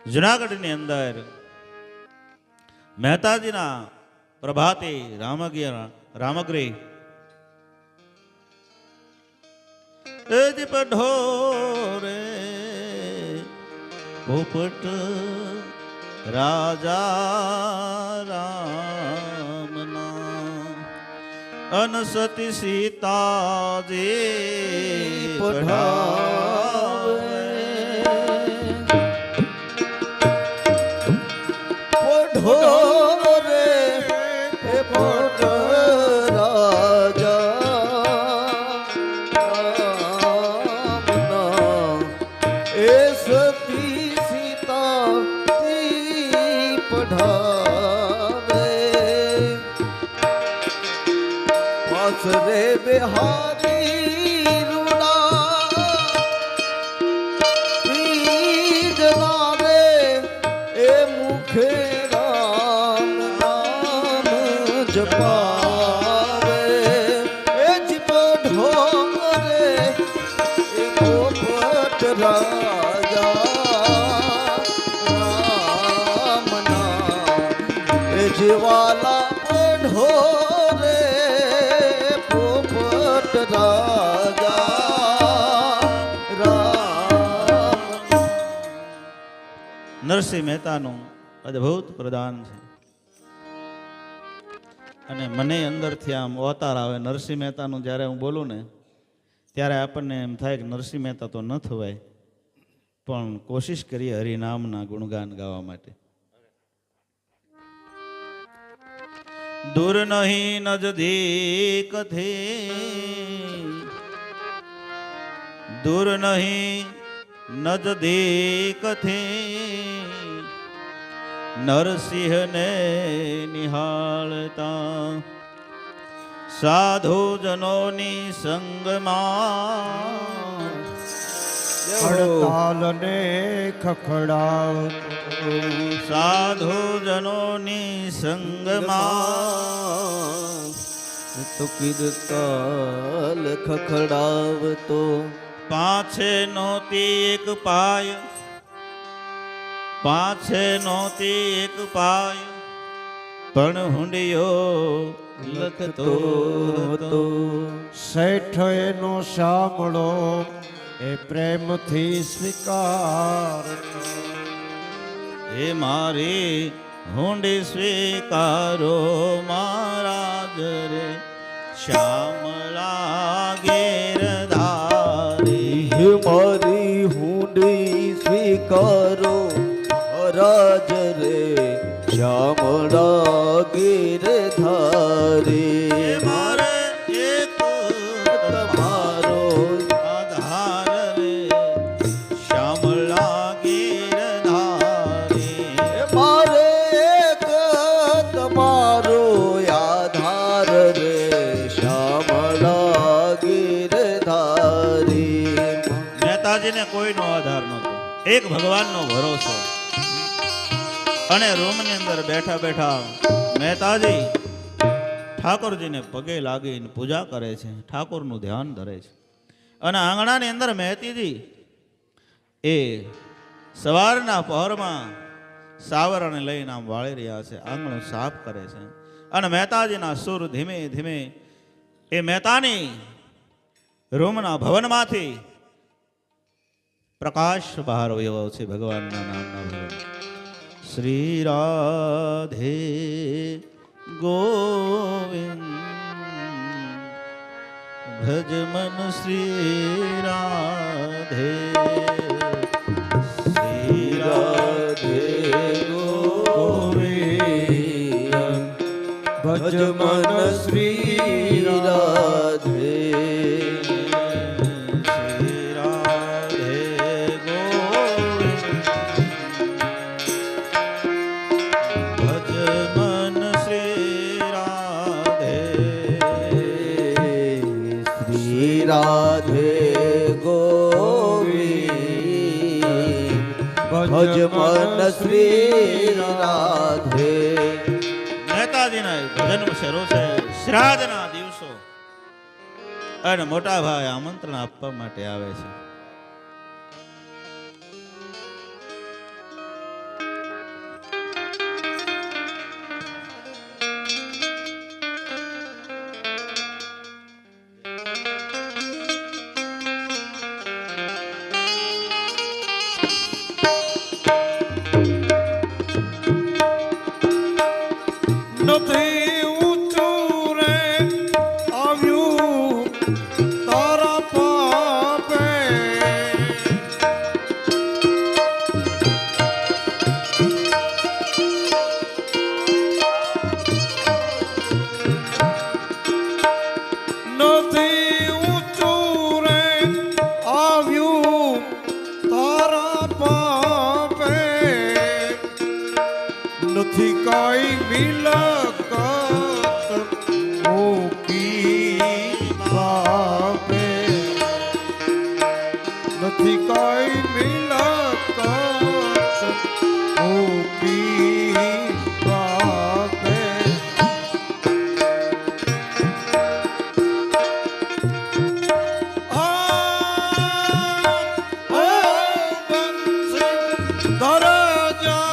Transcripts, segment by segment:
જુનાગઢની અંદર મહેતાજીના પ્રભાતે રામગીરી એજ પઢોરે પોપટ રાજા રામના અનસતી સીતાજી પઢાવે પઢોરે પોપટ રે બિહારી રૂડા રે એ મુખે રામ નામ જપાવે એ પઢોરે એ પોપટ રાજા રામ નામ એ જીવાલા પઢોરે નરસિંહ મહેતાનું અદ્ભુત પ્રદાન છે અને મને અંદરથી આમ અવતાર આવે. નરસિંહ મહેતાનું જ્યારે હું બોલું ને ત્યારે આપણને એમ થાય કે નરસિંહ મહેતા તો ન થવાય, પણ કોશિશ કરીએ હરિનામના ગુણગાન ગાવા માટે. દૂર નહીં નજદીક થે, દૂર નહીં નજદીક થે, નરસિંહ ને નિહાળતા સાધુ જનોની સંગમાં હડતાલ ને ખખડાવતો સાધુ જનોની સંગમાં તો કીર્તાલ ખખડાવતો પાછે નહોતી એક પાય, પાછે નહોતી એક પાય, પણ હુંડિયો લખતો હતો. શેઠ એનો સાંભળો એ પ્રેમથી સ્વીકાર, હે મારી હુંડી સ્વીકારો મહારાજ રે શ્યામળા ગિરધારી. મારી હુંડી સ્વીકારો રાજ રે શ્યામળા ગિરધારી. મારે એક તમારો આધાર રે શ્યામળા ગિરધારી. મારે એક તમારો આધાર રે શ્યામળા ગિરધારી. મહેતાજીને કોઈનો આધાર નહોતો, એક ભગવાનનો ભરોસો. અને રૂમની અંદર બેઠા બેઠા મહેતાજી ઠાકોરજીને પગે લાગીને પૂજા કરે છે, ઠાકોરનું ધ્યાન ધરે છે. અને આંગણાની અંદર મહેતીજી એ સવારના પહોરમાં સાવરને લઈને આમ વાળી રહ્યા છે, આંગણું સાફ કરે છે. અને મહેતાજીના સુર ધીમે ધીમે એ મહેતાની રૂમના ભવનમાંથી પ્રકાશ બહાર આવ્યો છે ભગવાનના નામના ભવન. શ્રી રાધે ગોવિંદ ભજ મન શ્રી રાધે. શ્રી રાધે ગોવિંદ ભજ મન શ્રી રાધે. રાધે ગોવિંદ ભજ મન શ્રી રાધે. મહેતાજીના ભજન શરૂ છે. શ્રાદ્ધના દિવસો અને મોટા ભાઈ આમંત્રણ આપવા માટે આવે છે. નથી કોઈ મિલકત ઓકી બાપે નથી કોઈ મિલકત ઓકી બાપે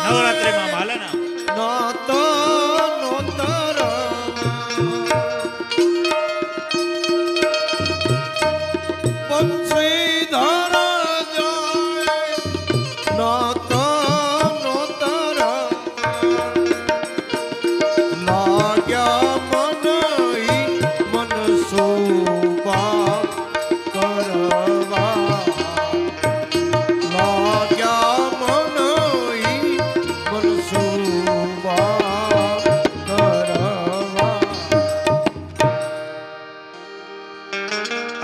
નવરાત્રિમાં હાલે ને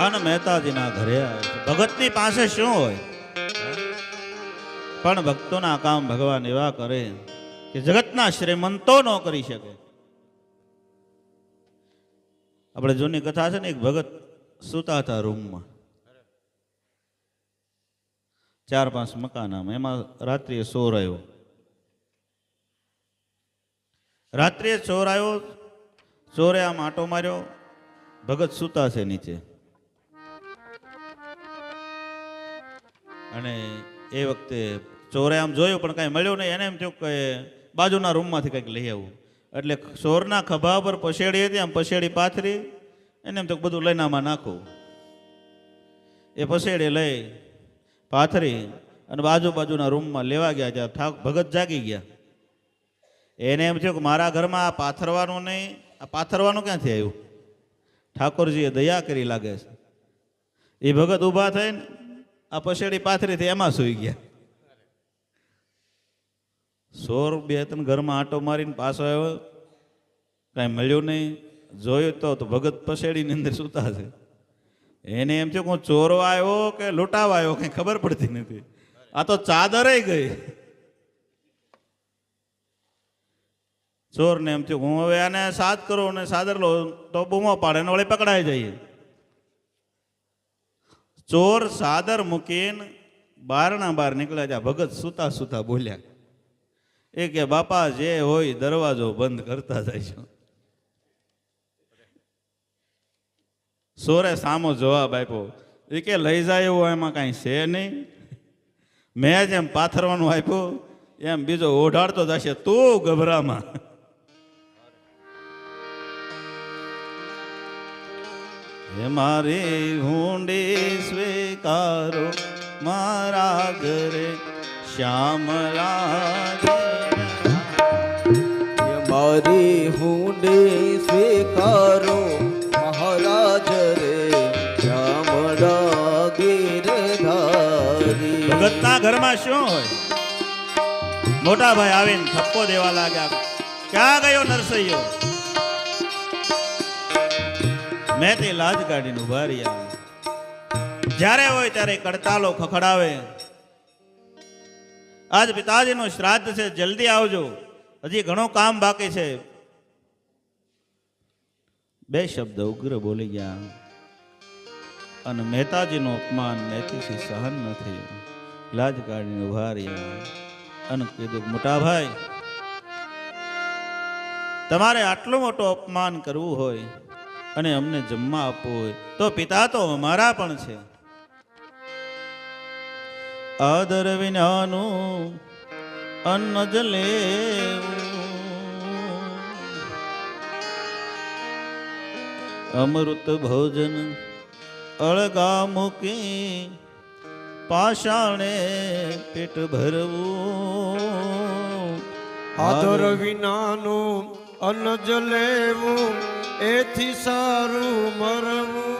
અને મહેતાજીના ઘરે આવે છે. ભગતની પાસે શું હોય, પણ ભક્તોના કામ ભગવાન એવા કરે કે જગતના શ્રીમંતો ન કરી શકે. આપણે જૂની કથા છે ને, એક ભગત સૂતા હતા રૂમમાં, 4-5 મકાનામાં. એમાં રાત્રિએ ચોર આવ્યો. રાત્રિએ ચોર આવ્યો, ચોરે આમ આંટો માર્યો, ભગત સૂતા છે નીચે. અને એ વખતે ચોરે આમ જોયું પણ કાંઈ મળ્યું નહીં. એને એમ થયું કે બાજુના રૂમમાંથી કંઈક લઈ આવું. એટલે ચોરના ખભા પર પસેડી હતી, આમ પસેડી પાથરી, એને એમ તો બધું લઈને આમાં નાખું. એ પસેડી લઈ પાથરી અને બાજુના રૂમમાં લેવા ગયા. ત્યાં ભગત જાગી ગયા. એને એમ થયું કે મારા ઘરમાં આ પાથરવાનું નહીં, આ પાથરવાનું ક્યાંથી આવ્યું? ઠાકોરજીએ દયા કરી લાગે છે. એ ભગત ઊભા થઈને આ પસેડી પાથરીથી એમાં સૂઈ ગયા. ચોર 2-3 ઘરમાં આંટો મારીને પાછો આવ્યો, કાંઈ મળ્યું નહીં. જોયું તો ભગત પસેડીની અંદર સૂતા છે. એને એમ થયું કે હું ચોરો આવ્યો કે લૂંટાવા આવ્યો, કંઈ ખબર પડતી નથી. આ તો ચાદરે ગઈ. ચોરને એમ થયું હું હવે આને સાદ કરું ને સાદર લો તો બૂમો પાડે ને વળી પકડાઈ જઈએ. ચોર સાદર મૂકીને બારના બહાર નીકળ્યા. ત્યાં ભગત સૂતા સૂતા બોલ્યા, એ કે બાપા જે હોય દરવાજો બંધ કરતા જાય. ચોરે સામો જવાબ આપ્યો, એ કે લઈ જાય એવું એમાં કાંઈ છે નહીં. મેં જેમ પાથરવાનું આપ્યું એમ બીજો ઓઢાડતો જશે, તું ગભરામાં. હે મારી હુંડી સ્વીકારો મારા ઘરે શ્યામલા. મારી હુંડી સ્વીકારો મહારાજ રે શ્યામળા ગિરધારી. ભગતના ઘરમાં શું હોય? મોટા ભાઈ આવીને થપ્પો દેવા લાગ્યા, ક્યાં ગયો નરસૈયો? મેં તે લાજ કાઢીને ઉભા રહ્યા. જ્યારે હોય ત્યારે કડતાલો ખખડાવે, આજ પિતાજીનું શ્રાદ્ધ છે, જલ્દી આવજો, હજી ઘણું કામ બાકી છે. 2 શબ્દ ઉગ્ર બોલી ગયા અને મહેતાજીનું અપમાન મહેતીથી સહન ન થયું. લાજ કાઢીને ઉભા રહ્યા અને કીધું, મોટા ભાઈ, તમારે આટલું મોટું અપમાન કરવું હોય અને અમને જમવા આપવું હોય તો પિતા તો અમારા પણ છે. આદર વિનાનું અન્ન જ લેવું, અમૃત ભોજન અળગા મૂકી પાષાણે પેટ ભરવું. આદર વિનાનું અન્ન જ લેવું, એથી સારું મરવું.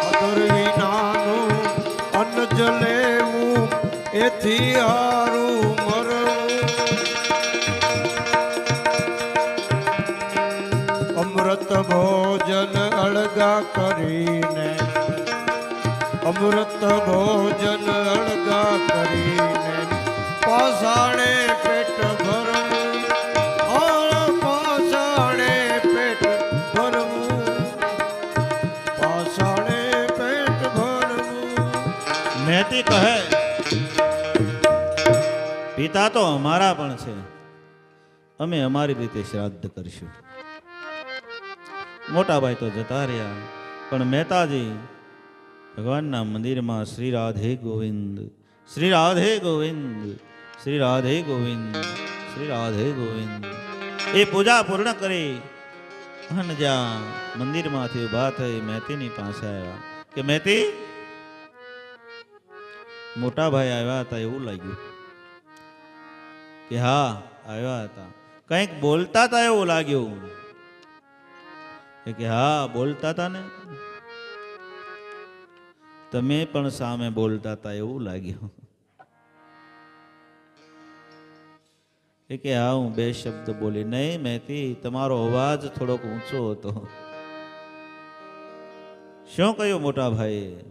આદર વિનાનું અન્ન જ લેવું, એથી સારું મરવું. અમૃત ભોજન અળગા કરીને, અમૃત ભોજન અળગા કરીને પાષાણે પેટ ભરવું, પાષાણે પેટ ભરવું, પાષાણે પેટ ભરવું. મહેતી કહે પિતા તો અમારા પણ છે, અમે અમારી રીતે શ્રાદ્ધ કરીશું. મોટાભાઈ તો જતા રહ્યા, પણ મહેતાજી ભગવાનના મંદિરમાં શ્રી રાધે ગોવિંદ, શ્રી રાધે ગોવિંદ, શ્રી રાધે ગોવિંદ, શ્રી રાધે ગોવિંદ એ પૂજા પૂર્ણ કરી અને જ્યાં મંદિરમાંથી ઊભા થઈ મહેતીની પાસે આવ્યા કે મહેતી, મોટાભાઈ આવ્યા હતા એવું લાગ્યું કે હા આવ્યા હતા, કંઈક બોલતા હતા એવું લાગ્યું કે હા બોલતા હતા ને, તમે પણ સામે બોલતા હતા એવું લાગ્યું કે હા હું બે શબ્દ બોલી. નહીં મહેતી, તમારો અવાજ થોડોક ઊંચો હતો. શું કહ્યું મોટાભાઈએ?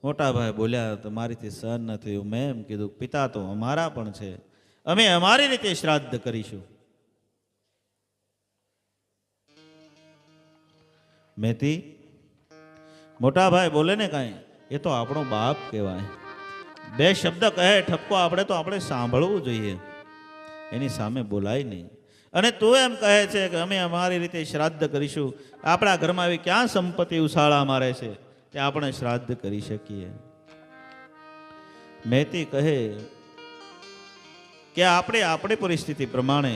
મોટાભાઈ બોલ્યા તમારીથી સહન ન થયું. મેં એમ કીધું પિતા તો અમારા પણ છે, અમે અમારી રીતે શ્રાદ્ધ કરીશું. મહેતી, મોટાભાઈ બોલે ને કાંઈ, એ તો આપણો બાપ કહેવાય. બે શબ્દ કહે ઠપકો આપણે તો આપણે સાંભળવું જોઈએ, એની સામે બોલાય નહીં. અને તું એમ કહે છે કે અમે અમારી રીતે શ્રાદ્ધ કરીશું. આપણા ઘરમાં એવી ક્યાં સંપત્તિ ઉછાળા મારે છે કે આપણે શ્રાદ્ધ કરી શકીએ? મહેતી કહે કે આપણે આપણી પરિસ્થિતિ પ્રમાણે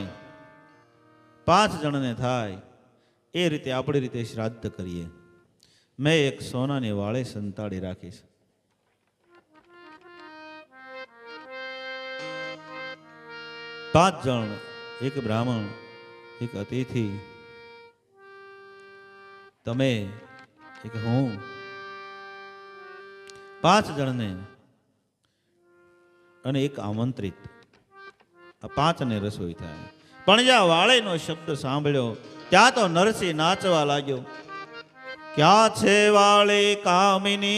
5 જણને થાય એ રીતે આપણી રીતે શ્રાદ્ધ કરીએ. મેં એક સોનાની વાળે સંતાડી રાખીશ. 5 જણ, એક બ્રાહ્મણ, એક અતિથિ, તમે, એક હું, 5 જણને અને એક આમંત્રિત, આ 5 ને રસોઈ થાય. પણ જ્યાં વાળેનો શબ્દ સાંભળ્યો ત્યાં તો નરસિંહ નાચવા લાગ્યો. ક્યાં છે વાળે કામિની,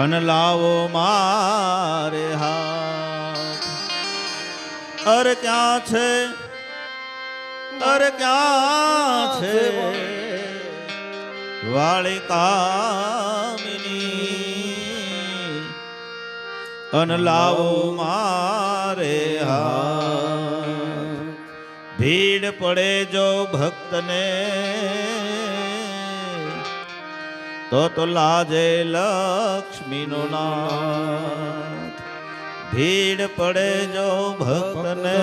અન લાવો મારે હાથ. અરે ક્યાં છે, અરે ક્યાં છે વાળે કામિની, અન લાવો મારે હાથ. ભીડ પડે જો ભક્તને તો લાજે લક્ષ્મીનો નાથ. ભીડ પડે જો ભક્તને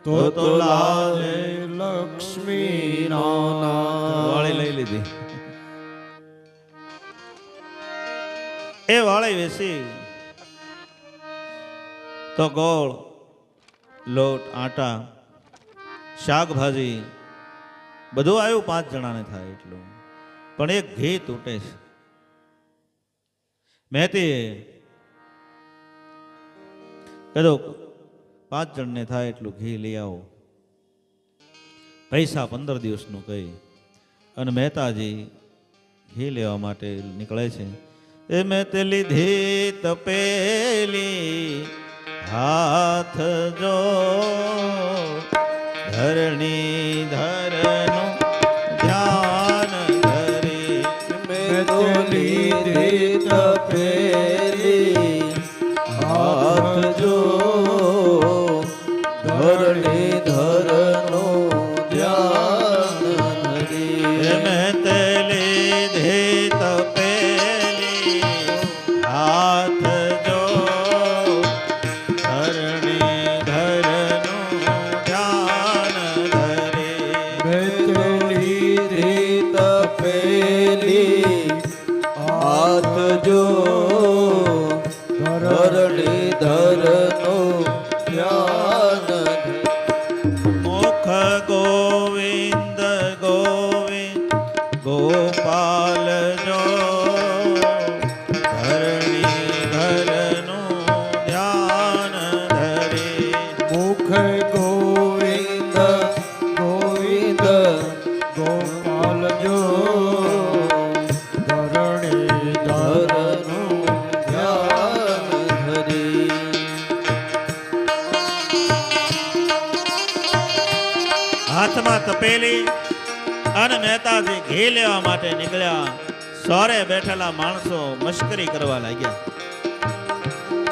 તો લાજે લક્ષ્મીનો નાથ. વાળી લઈ લીધી. એ વાળી વેસી તો ગોળ, લોટ, આટા, શાકભાજી બધું આવ્યું 5 જણાને થાય એટલું, પણ એક ઘી તૂટે છે. મહેતી કીધું 5 જણને થાય એટલું ઘી લઈ આવો. પૈસા 15 દિવસનું કહી અને મહેતાજી ઘી લેવા માટે નીકળે છે. એ મેં તે લીધી તપેલી હાથ જો ધરણી ધરનું ધ્યાન ધરી. મેં તો લીધી તપેલી હાથ જો ધરણી ધરનું ધ્યાન ધરી. મેં તે લીધી તપેલી હાથ જો ધરણી ધરનું ધ્યાન ધરી. મેં તો લીધી તપેલી હાથ જો તપેલી અને મહેતાજી ઘી લેવા માટે નીકળ્યા. સોરે બેઠેલા માણસો મશ્કરી કરવા લાગ્યા.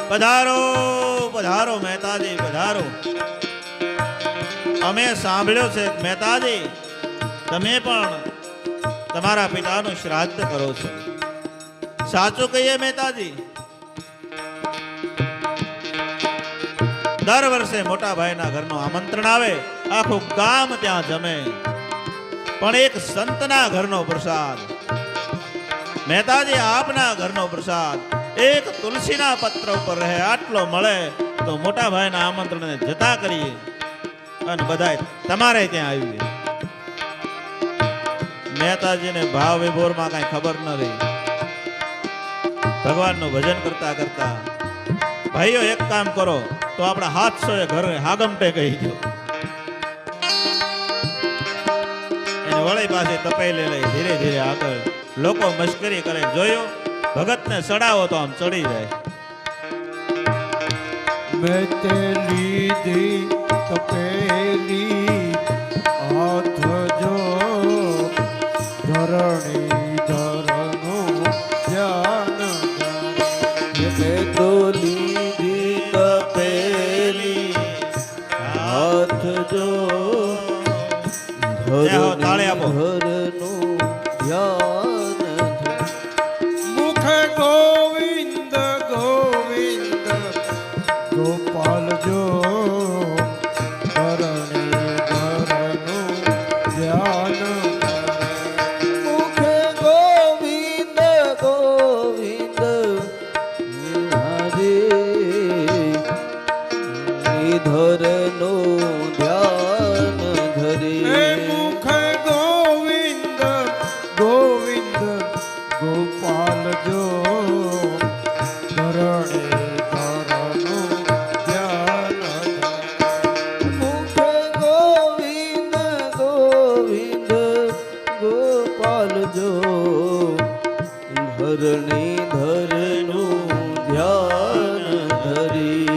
પધારો પધારો મહેતાજી પધારો. અમે સાંભળ્યો છે કે મહેતાજી તમે પણ તમારા પિતાનું શ્રાદ્ધ કરો છો. સાચું કહીએ મહેતાજી? દર વર્ષે મોટા ભાઈના ઘરનું આમંત્રણ આવે, આખું ગામ ત્યાં જમે, પણ એક સંતના ઘરનો પ્રસાદ, મહેતાજી આપના ઘરનો પ્રસાદ એક તુલસીના પત્ર ઉપર રહે આટલો મળે તો મોટા ભાઈના આમંત્રણને જતા કરીએ અને બધાય તમારે ત્યાં આવીએ. મહેતાજીને ભાવ વિભોરમાં કાંઈ ખબર ન રહી. ભગવાનનું ભજન કરતા કરતા ભાઈઓ એક કામ કરો તો આપણા 700 ઘરે હાગમટે કહી દો. એને વળી પાસે તપેલી લઈ ધીરે ધીરે આગળ. લોકો મશ્કરી કરે, જોયો ભગતને ચડાવો તો આમ ચડી જાય. મેં તે લીધી તપેલી હાથ જો ધરણી ધરનું ધ્યાન મેં તો લીધી તપેલી હાથ જો તાળી આપો. ધરનું ધ્યાન મુખ ગોવિંદ ગોવિંદ ગોપાલ જો ધરણી ધરનું ધ્યાન મુખ ગોવિંદ ગોવિંદ હરે ધરનું ધ્યાન ધરે મુખ ગોવિંદ ગોવિંદ ગોપાલ જો ધરણી ધરનું ધ્યાન મુખ ગોવિંદ ગોવિંદ ગોપાલ જો ધરણી ધરનું ધ્યાન ધરી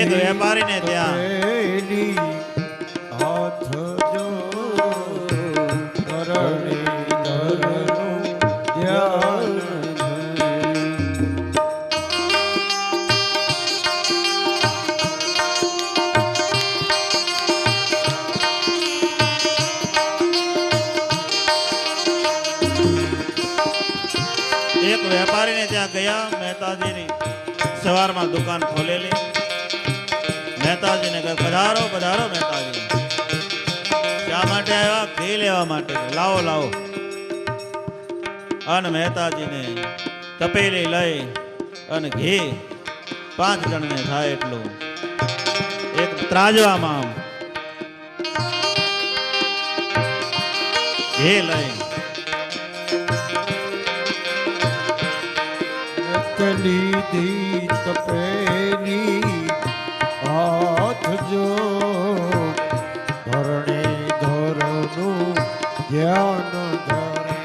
એક વેપારીને ત્યાં હાથ જો ધરણી ધરનું ધ્યાન એક વેપારીને ત્યાં ગયા. મહેતાજીની સવારમાં દુકાન ખોલેલી. મહેતાજીને કહે પધારો પધારો મહેતાજી. શા માટે આવ્યા? ઘી લેવા માટે. લાવો લાવો. અને મહેતાજીને તપેલી લઈ અને ઘી 5 જણને થાય એટલું એક ત્રાજવામાં ઘી લઈ લીધી તપેલી હાથ જો ધરણી ધરનું ધ્યાન ધરે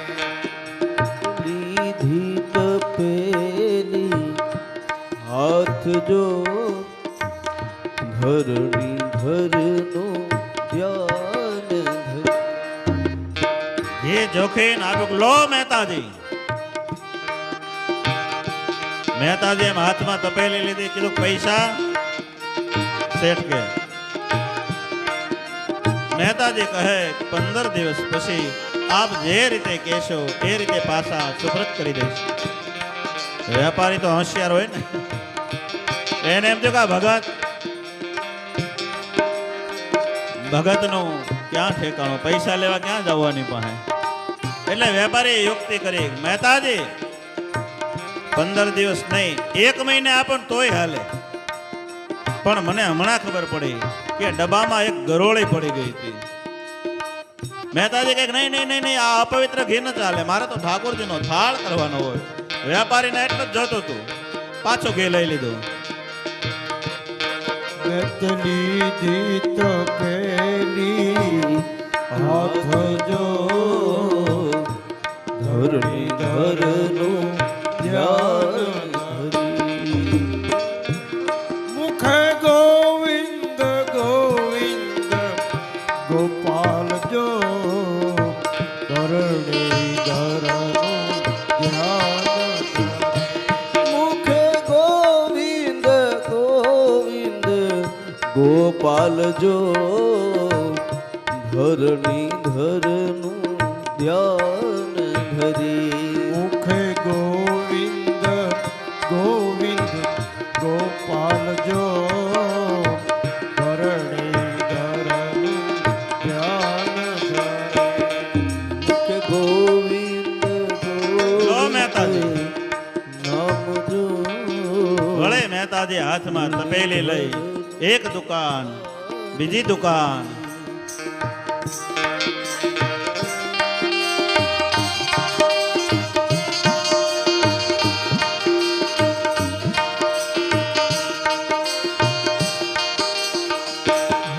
લીધી તપેલી હાથ જો ધરણી ધરનું ધ્યાન ધરે ઘી જોખીને આપ્યું. લો મહેતાજી. મહેતાજી એમ હાથમાં તપેલી લીધી. કીધું પૈસા? શેઠ કે. મહેતાજી કહે 15 દિવસ પછી આપ જે રીતે કહેશો એ રીતે પાછા સુપ્રત કરી દઈશ. વેપારી તો હોશિયાર હોય ને, એને એમ થયું કે આ ભગતનું ક્યાં ઠેકાણું, પૈસા લેવા ક્યાં જવાની પાસે. એટલે વેપારીએ યુક્તિ કરી, મહેતાજી 15 દિવસ નહીં 1 મહિને આપણ તોય હાલે, પણ મને હમણાં ખબર પડી કે ડબ્બામાં એક ગરોળી પડી ગઈ હતી. મહેતાજી કહે નહીં નહીં નહીં નહીં, આ અપવિત્ર ઘી ન ચાલે, મારે તો ઠાકોરજીનો થાળ કરવાનો હોય. વેપારીને એટલે જ જોતું હતું, પાછો ઘી લઈ લીધું. લીધી તપેલી હાથ જો ધરણી ધરનું ધ્યાન ધરી મુખ ગોવિંદ ગોવિંદ ગો જો ધરણી ધરનું ધ્યાન ધરી મુખે ગોવિંદ ગોવિંદ ગોપાલ જો ધરણી ધરનું ધ્યાન ધરે કે ગોવિંદ જો મહેતાજી. નામ જો વળે મહેતાજી હાથમાં તપેલી લઈ એક દુકાન બીજી દુકાન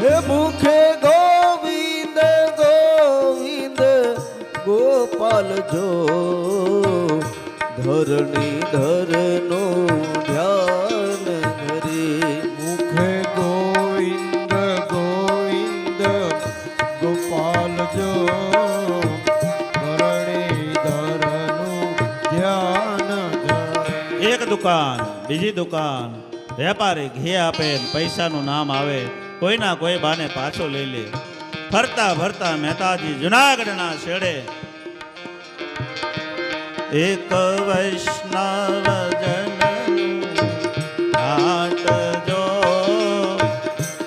હે મુખે ગોવિંદ ગોવિંદ ગોપાલ જો ધરણી ધરનો ધ્યાન ધરી મુખે ગોવિંદ ગોવિંદ ગોપાલ જો ધરણી ધરનું ધ્યાન ધરે એક દુકાન બીજી દુકાન વેપારી ઘી આપે ને પૈસાનું નામ આવે કોઈના કોઈ બાને પાછો લઈ લે ફરતા ફરતા મહેતાજી જુનાગઢના શેડે એક વૈષ્ણવ જનનું હાટ જો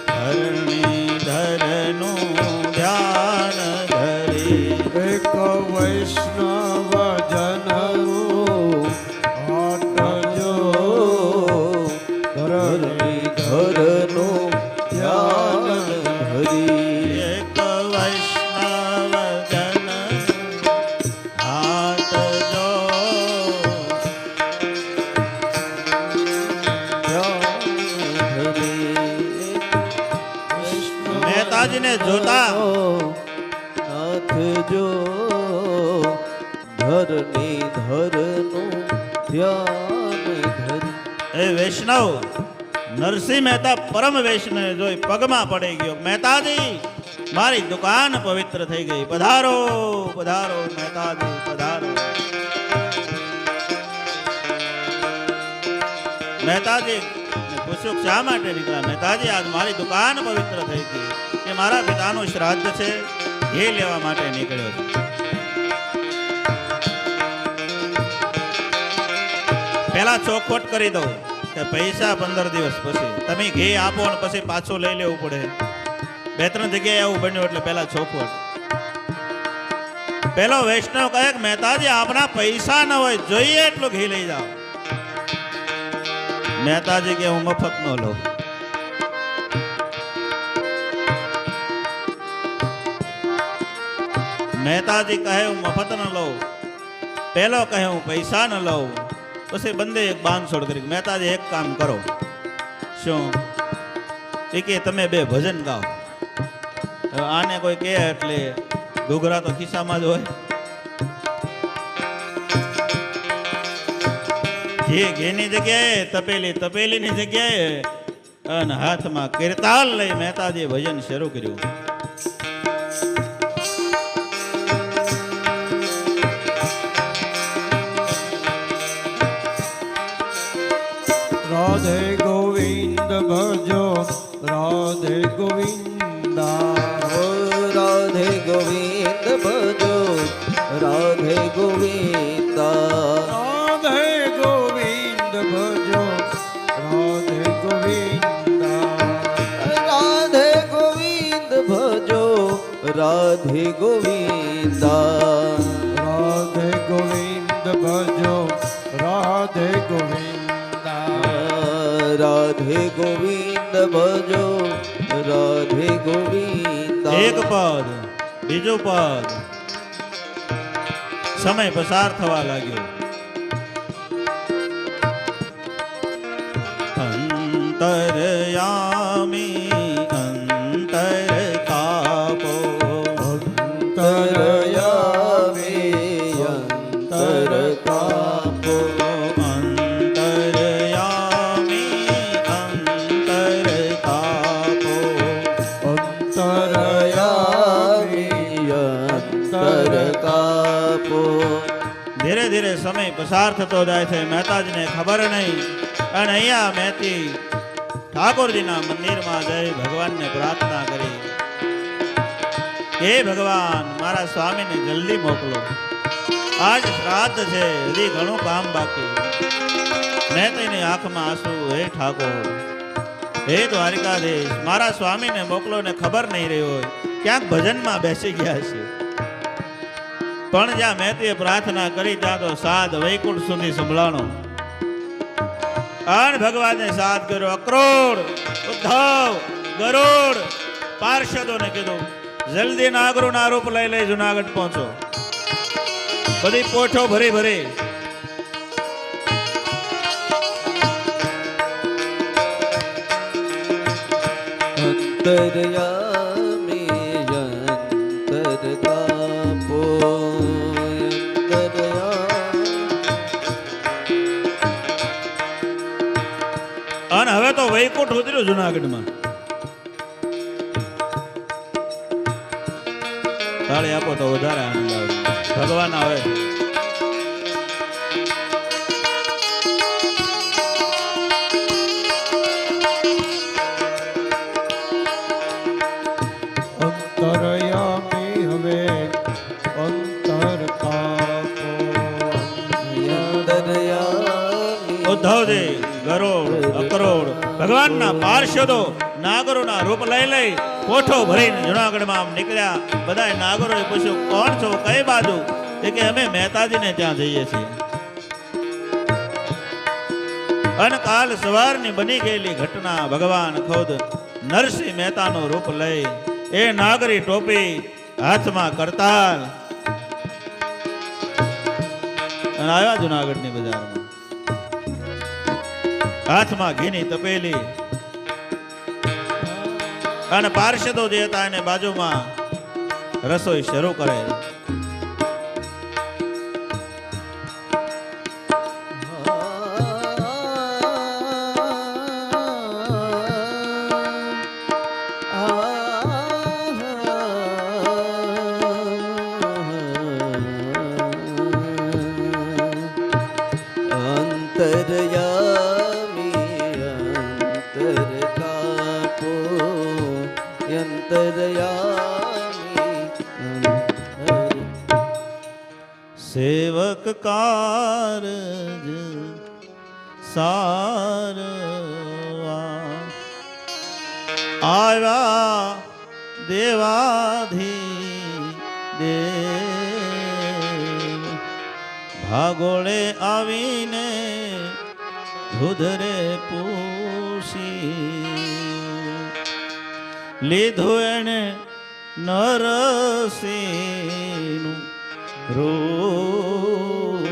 ધરણી ધરનું ધ્યાન ધરી એક વૈષ્ણવ જનનું હાટ જો ધરણી ધરનો ધ્યાન ધરી એક વૈષ્ણવ જન હાટ જો મહેતાજીને જોતા નાથ જો ધરણી ધરનું ધ્યાન ધરી એ વૈષ્ણવ નરસિંહ મહેતા પરમ વૈષ્ણવ જોઈ પગમાં પડી ગયો મહેતાજી મારી દુકાન પવિત્ર થઈ ગઈ પધારો પધારો મહેતાજી પધારો મહેતાજી પૂછ્યું કે શા માટે નીકળ્યા મહેતાજી આજ મારી દુકાન પવિત્ર થઈ ગઈ કે મારા પિતાનું શ્રાદ્ધ છે એ લેવા માટે નીકળ્યો છું પહેલા ચોખવટ કરી દઉં કે પૈસા 15 દિવસ પછી તમે ઘી આપો ને પછી પાછું લઈ લેવું પડે 2-3 જગ્યાએ આવું બન્યું એટલે પહેલા ચોખવટ પેલો વૈષ્ણવ કહે કે મહેતાજી આપણા પૈસા ન હોય જોઈએ એટલું ઘી લઈ જાઓ મહેતાજી કે હું મફત ન લઉં મહેતાજી કહે હું મફત ન લઉં પેલો કહે હું પૈસા ન લઉં પછી બંને એક બાંધછોડ કરી મહેતાજી એક કામ કરો શું એ કે તમે બે ભજન ગાઓ હવે આને કોઈ કહે એટલે ઘૂઘરા તો ખિસ્સામાં જ હોય ઘેની જગ્યાએ તપેલીની જગ્યાએ અને હાથમાં કિરતાલ લઈ મહેતાજી ભજન શરૂ કર્યું રાધે ગોવિંદ ભજો રાધે ગોવિંદા રાધે ગોવિંદ ભજો રાધે ગોવિંદા રાધે ગોવિંદ ભજો રાધે ગોવિંદા રાધે ગોવિંદ ભજો રાધે ગોવિંદા રાધે ગોવિંદ ભજો રાધે ગોવિંદા રાધે ગોવિંદ ભજો રાધે ગોવિંદા એક પદ બીજું પદ સમય પસાર થવા લાગ્યો અંતરયામી અંતર કાપો અંતરયામે અંતર કાપો અંતરયામી અંતર કાપો અંતરયામે અંતર કાપો ધીરે ધીરે સમય પસાર થતો જાય છે મહેતાજીને ખબર નહીં અને અહીંયા મહેતી ઠાકોરજીના મંદિરમાં જઈ ભગવાનને પ્રાર્થના કરી, હે ભગવાન, મારા સ્વામીને જલ્દી મોકલો, આજ શ્રાદ્ધ છે, હજી ઘણું કામ બાકી. મેં તેની આંખમાં આંસુ, હે ઠાકોર, હે દ્વારિકાધીશ, મારા સ્વામીને મોકલો ને ખબર નહીં રહી હોય, ક્યાંક ભજનમાં બેસી ગયા છે. પણ જ્યાં મહેતીએ પ્રાર્થના કરી ત્યાં તો સાદ વૈકુંઠ સુધી સંભળાણો. અને ભગવાને સાદ કર્યો. અક્રોડ, ઉદ્ધવ, ગરુડ પાર્ષદોને કીધું, જલ્દી નાગરું ના રૂપ લઈ લઈ જુનાગઢ પહોંચો. બધી પોઠો ભરી ભરી અંતર્યામી અંતર કાપો અને હવે તો વૈકુંઠ ઉતર્યું જુનાગઢમાં. તાળી આપો તો વધારે આનંદ આવે. ભગવાન આવે છે. અંતરયામી હવે અંતર કાપો. અંતર્યામી ઉદ્ધવજી, ગરુડ, અક્રોડ ભગવાનના પાર્ષદો નાગરોના રૂપ લઈ લઈ કોઠો ભરીને જુનાગઢમાં આમ નીકળ્યા. બધાએ નાગરોએ પૂછ્યું, કોણ છો, કઈ બાજુ? એ કે અમે મહેતાજીને ત્યાં જઈએ છીએ. અને કાલ સવારની બની ગયેલી ઘટના ભગવાન ખુદ નરસિંહ મહેતાનું રૂપ લઈ, એ નાગરી ટોપી, હાથમાં કરતાલ, અને આવ્યા જુનાગઢની બજારમાં. હાથમાં ઘીની તપેલી, અને પાર્ષદો જે હતા એને બાજુમાં રસોઈ શરૂ કરે. અંતર્યામી અંતર કાપો અંતર્યામી સેવક કારજ સારવા આવ્યા દેવાધી દેવ. ભાગોળે આવીને ધુધરે પૂછી, લીધું એને નરસિંહનું રૂપ.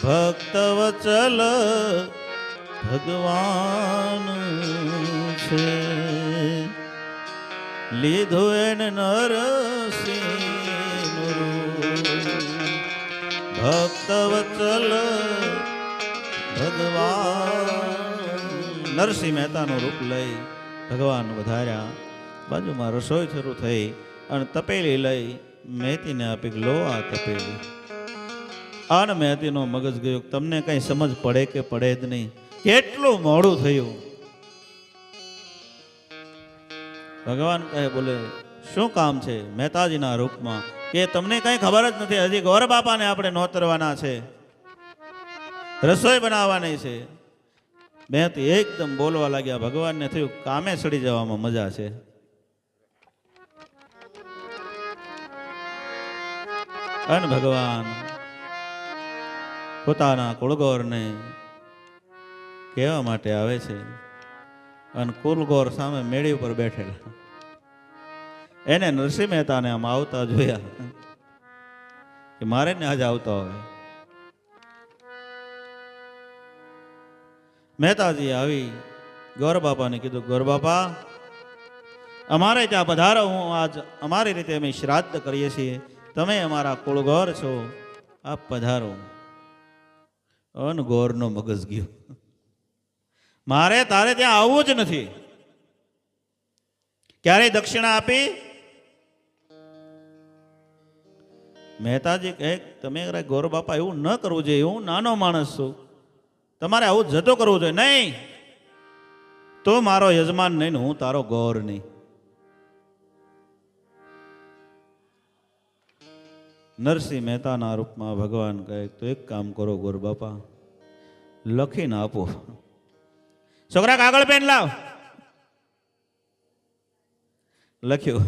ભક્ત વચલ ભગવાન છે, લીધું એને નરસિંહનું રૂપ. ભક્ત વચલ ભગવાન. નરસિંહ મહેતાનું રૂપ લઈ ભગવાન વધાર્યા. બાજુમાં રસોઈ શરૂ થઈ અને તપેલી લઈ મહેતીને આપી, લો આ તપેલી. અને મહેતીનો મગજ ગયો, તમને કઈ સમજ પડે કે પડે જ નહીં, કેટલું મોડું થયું. ભગવાન કહે, બોલે શું કામ છે મહેતાજીના રૂપમાં? કે તમને કઈ ખબર જ નથી, હજી ગોર બાપાને આપણે નોતરવાના છે, રસોઈ બનાવવાની છે. મહેતી એકદમ બોલવા લાગ્યા. ભગવાનને થયું કામે સડી જવામાં મજા છે. અને ભગવાન પોતાના કુળગોરને કહેવા માટે આવે છે. અને કુલગોર સામે મેળી ઉપર બેઠેલા એને નરસિંહ મહેતાને આમ આવતા જોયા કે મારે ને આજ આવતા હોય. મહેતાજી આવી ગોર બાપાને કીધું, ગોર બાપા અમારે ત્યાં પધારો, હું આજ અમારી રીતે અમે શ્રાદ્ધ કરીએ છીએ, તમે અમારા કુળગોર છો, આપ પધારો. અન ગોરનો મગજ ગયો, મારે તારે ત્યાં આવવું જ નથી. ક્યારેય દક્ષિણા આપી? મહેતાજી કહે, તમે ગોર બાપા એવું ન કરવું જોઈએ, હું નાનો માણસ છું, તમારે આવું જતો કરવું જોઈએ. નહીં, તું મારો યજમાન નહીં ને હું તારો ગોર નહીં. નરસિંહ મહેતાના રૂપમાં ભગવાન કહે તો એક કામ કરો ગોર બાપા, લખીને આપો. છોકરા કાગળ પેન લાવ. લખ્યું,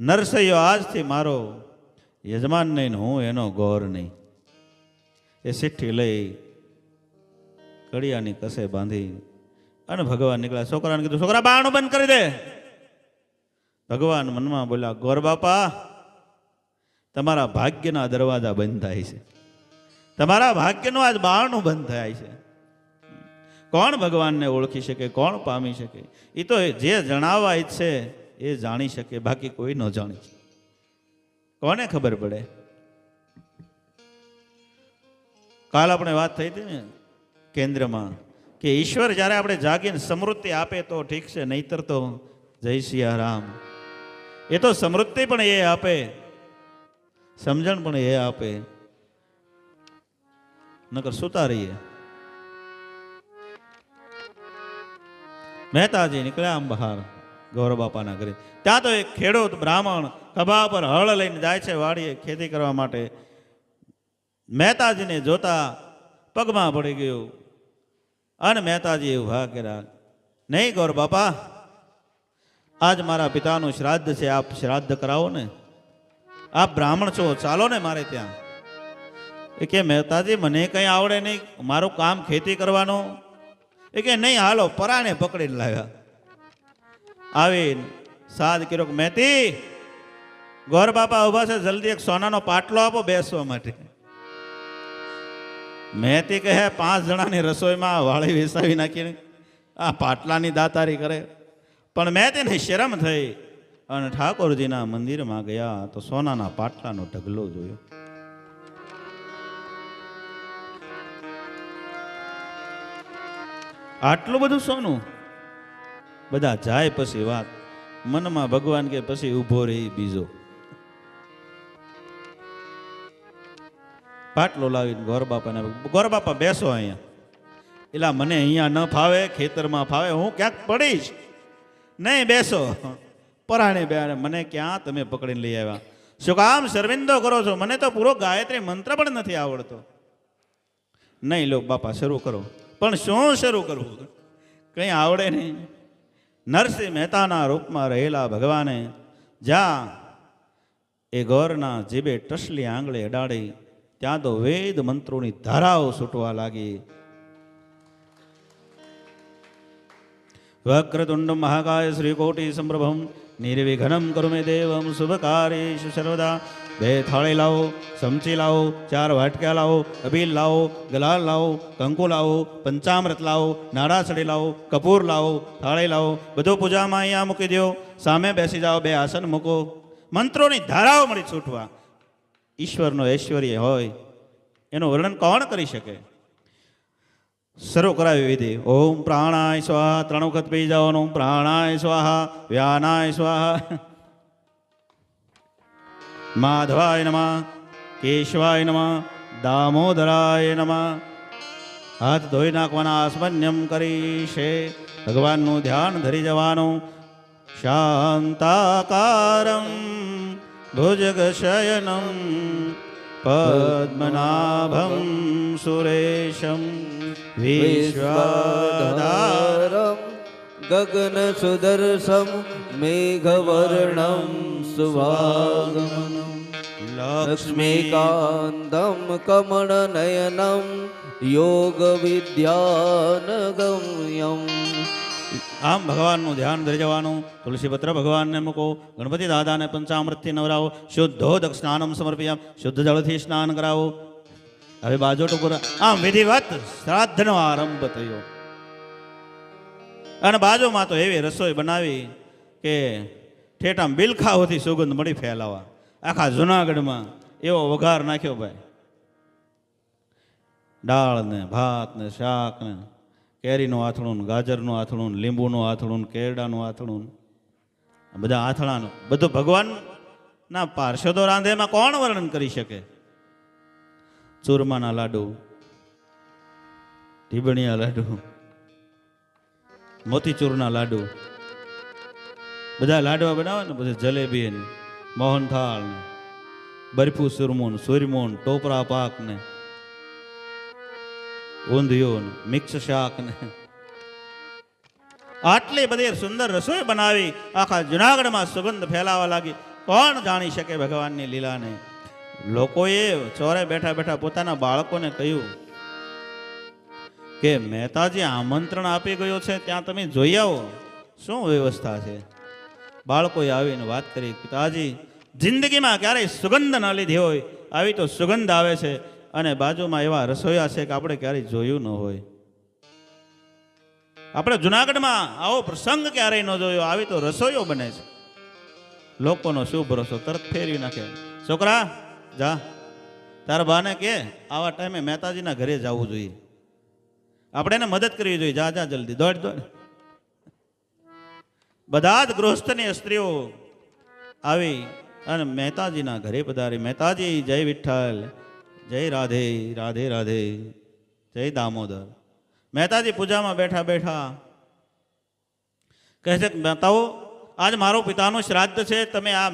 નરસૈયો આજથી મારો યજમાન નહીં ને હું એનો ગોર નહીં. એ ચિઠ્ઠી લઈ કડિયાની કસે બાંધી અને ભગવાન નીકળ્યા. છોકરાને કીધું, છોકરા બારણું બંધ કરી દે. ભગવાન મનમાં બોલ્યા, ગોર બાપા તમારા ભાગ્યના દરવાજા બંધ થાય છે, તમારા ભાગ્યનું આજ બારણું બંધ થાય છે. કોણ ભગવાનને ઓળખી શકે, કોણ પામી શકે? એ તો જે જણાવવા ઈચ્છે એ જાણી શકે, બાકી કોઈ ન જાણી શકે. કોને ખબર પડે? કાલ આપણે વાત થઈ હતી ને કેન્દ્રમાં કે ઈશ્વર જ્યારે આપણે જાગીને સમૃદ્ધિ આપે તો ઠીક છે, નહીતર તો જય સિયા રામ. એ તો સમૃદ્ધિ પણ એ આપે, સમજણ પણ એ આપે, નકર સુતા રહીએ. મહેતાજી નીકળ્યા આમ બહાર ગૌરવ બાપાના ઘરે. ત્યાં તો એક ખેડૂત બ્રાહ્મણ ખભા પર હળ લઈને જાય છે વાડીએ ખેતી કરવા માટે. મહેતાજીને જોતા પગમાં પડી ગયું અને મહેતાજી ઉભા કર્યા. નહીં ગૌર બાપા, આજ મારા પિતાનું શ્રાદ્ધ છે, આપ શ્રાદ્ધ કરાવો ને. આપ બ્રાહ્મણ છો, ચાલો ને મારે ત્યાં. એ કે મહેતાજી મને કંઈ આવડે નહીં, મારું કામ ખેતી કરવાનું. એ કે નહીં, હાલો. પરાણે પકડીને લાવ્યા. આવીને સાદ કર્યો કે મહેતી, ગોર બાપા ઉભા છે, જલ્દી એક સોનાનો પાટલો આપો બેસવા માટે. મહેતી કહે 5 જણાની રસોઈમાં વાળી વેસાવી નાખીને આ પાટલાની દાતારી કરે. પણ મહેતીને શરમ થઈ અને ઠાકોરજીના મંદિરમાં ગયા તો સોનાના પાટલાનો ઢગલો જોયો. આટલું બધું સોનું. બધા જાય પછી વાત મનમાં ભગવાન કે પછી ઊભો રહી બીજો પાટલો લાવીને ગોર બાપાને, ગોર બાપા બેસો અહીંયા. એલા મને અહીંયા ન ફાવે, ખેતરમાં ફાવે, હું ક્યાંક પડીશ. નહીં, બેસો. પરાણે બે. મને ક્યાં તમે પકડીને લઈ આવ્યા? શું કામ શર્મિંદો કરો છો? મને તો પૂરો ગાયત્રી મંત્ર પણ નથી આવડતો. નહીં લો બાપા, શરૂ કરો. પણ શું શરૂ કરવું? કંઈ આવડે નહીં. નરસિંહ મહેતાના રૂપમાં રહેલા ભગવાને જ્યાં એ ગોરના જીભે ટસલી આંગળે અડાડી ત્યાં તો વેદ મંત્રોની ધારાઓ છૂટવા લાગી. વક્રતુંડ મહાકાય શ્રીકોટી સંપ્રભમ નિર્વિઘ્નમ કરું મે દેવમ શુભ કાર્યેષુ સર્વદા. 2 થાળી લાવો, ચમચી લાવો, 4 વાટક્યા લાવો, અબીલ લાવો, ગલાલ લાવો, કંકુ લાવો, પંચામૃત લાવો, નાળાસડી લાવો, કપૂર લાવો, થાળી લાવો, બધું પૂજામાં અહીંયા મૂકી દો. સામે બેસી જાઓ, 2 આસન મૂકો. મંત્રોની ધારાઓ મળી છૂટવા. ઈશ્વરનો ઐશ્વર્ય હોય એનું વર્ણન કોણ કરી શકે? શરૂ કરાવી વિધિ. ઓમ પ્રાણાય સ્વાહા. 3 વખત પી જવાનું. પ્રાણાય સ્વાહા, વ્યાનાય સ્વાહા, માધવાય નમઃ, કેશવાય નમઃ, દામોદરાય નમઃ. હાથ ધોઈ નાખવાના, આસ્મન્યમ કરી છે. ભગવાનનું ધ્યાન ધરી જવાનું. શાંતાકારમ ભુજગશયનમ પદ્મનાભમ સુરેશમ વિશ્વાધારમ ગગન સુદર્શમ મેઘવર્ણમ સુવાગમનમ લક્ષ્મીકાંતમ કમળનયનમ યોગ વિદ્યાનગમ્યમ. આમ ભગવાનનું ધ્યાન ધરી જવાનું. તુલસીપત્ર ભગવાનને મૂકો. ગણપતિ દાદાને પંચામૃતથી નવરાવો. શુદ્ધોદક સ્નાનમ સમર્પ્યા. શુદ્ધ જળથી સ્નાન કરાવો. હવે બાજુ ટુકુર. આમ વિધિવત શ્રાદ્ધનો આરંભ થયો. અને બાજુમાં તો એવી રસોઈ બનાવી કે ઠેઠામ બિલખાઓથી સુગંધ મળી ફેલાવા. આખા જુનાગઢમાં એવો વઘાર નાખ્યો ભાઈ. દાળ ને ભાત ને શાક ને કેરીનું આથણું, ગાજરનું આથણું, લીંબુનું આથણું, કેરડાનું આથણું, બધા આથણાનું બધું ભગવાનના પાર્ષદો રાંધે. એમાં કોણ વર્ણન કરી શકે? ચૂરમાના લાડુ, ઢીબણિયા લાડુ, મોતીચૂરના લાડુ, બધા લાડવા બનાવે ને, પછી જલેબી ને મોહનથાળ ને બરફું સુરમું સુરમું ટોપરા પાક ને ઊંધિયું મિક્સ શાક ને આટલી બધી સુંદર રસોઈ બનાવી આખા જુનાગઢમાં સુગંધ ફેલાવા લાગી. કોણ જાણી શકે ભગવાનની લીલાને? લોકોએ ચોરે બેઠા બેઠા પોતાના બાળકોને કહ્યું કે મહેતાજી આમંત્રણ આપી ગયો છે, ત્યાં તમે જોઈ આવો શું વ્યવસ્થા છે. બાળકોએ આવીને વાત કરી, પિતાજી જિંદગીમાં ક્યારેય સુગંધ ન લીધી હોય, આવી તો સુગંધ આવે છે, અને બાજુમાં એવા રસોઈયા છે કે આપણે ક્યારેય જોયું ન હોય. આપણે જુનાગઢમાં આવો પ્રસંગ ક્યારેય ન જોયો, આવી તો રસોઈઓ બને છે. લોકોનો શું ભરોસો, તરત ફેરવી નાખે. છોકરા જા, તારા બાને કે આવા ટાઈમે મહેતાજીના ઘરે જવું જોઈએ, આપણે એને મદદ કરવી જોઈએ. જા જા જલ્દી, દોડ દોડ. બધા જ ગૃહસ્થની સ્ત્રીઓ આવી અને મહેતાજીના ઘરે પધારી. મહેતાજી જય વિઠ્ઠલ, જય રાધે રાધે રાધે, જય દામોદર. મહેતાજી પૂજામાં બેઠા બેઠા કહે છે કે મહેતાઓ, આજ મારો પિતાનું શ્રાદ્ધ છે, તમે આ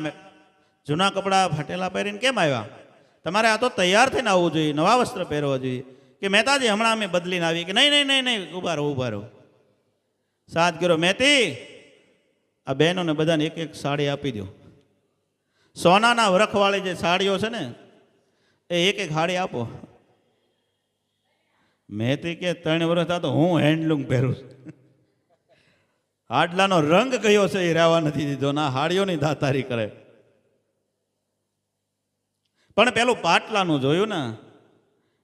જૂના કપડાં ફાટેલા પહેરીને કેમ આવ્યા? તમારે આ તો તૈયાર થઈને આવવું જોઈએ, નવા વસ્ત્ર પહેરવા જોઈએ. કે મહેતાજી હમણાં અમે બદલીને આવી. કે નહીં નહીં નહીં નહીં, ઉભા રહો ઉભા રહો. સાથ કર્યો, મહેતી આ બહેનોને બધાને એક એક સાડી આપી દો. સોનાના વરખવાળી જે સાડીઓ છે ને, એ એક એક સાડી આપો. મહેતી કે 3 વર્ષ થયા તો હું હેન્ડલૂમ પહેરું છું. હાડલાનો રંગ કયો છે એ રહેવા નથી દીધો, ના હાડીઓની દાતારી કરે. પણ પેલું પાટલાનું જોયું ને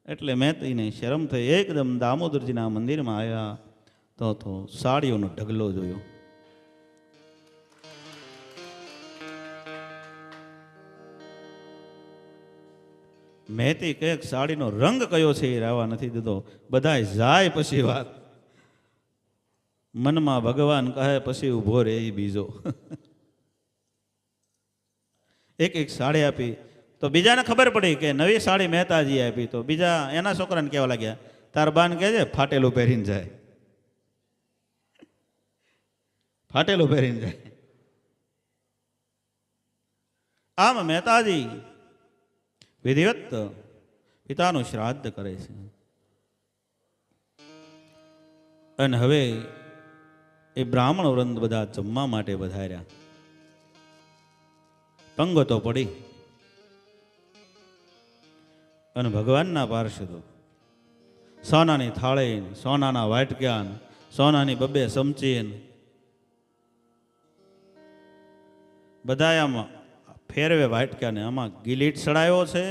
એટલે મહેતીને શરમ થઈ. એકદમ દામોદરજીના મંદિરમાં આવ્યા તો સાડીઓનો ઢગલો જોયો. મહેતી કઈક સાડીનો રંગ કયો છે એ રહેવા નથી દીધો. બધાય જાય પછી વાત. મનમાં ભગવાન કહે પછી ઊભો રે એ બીજો. એક એક સાડી આપી તો બીજાને ખબર પડી કે નવી સાડી મહેતાજી આપી. તો બીજા એના છોકરાને કહેવા લાગ્યા, તાર બાન કહેજે ફાટેલું પહેરીને જાય, ફાટેલું પહેરીને જાય. આમ મહેતાજી વિધિવત પિતાનું શ્રાદ્ધ કરે છે. અને હવે એ બ્રાહ્મણ વૃંદ બધા જમવા માટે વધાર્યા. પંગતો પડી અને ભગવાનના પાર્ષદો સોનાની થાળી, સોનાના વાટક્યા, સોનાની 2 ચમચી બધા આમાં ફેરવે વાટક્યાને. આમાં ગિલીટ સડાયો છે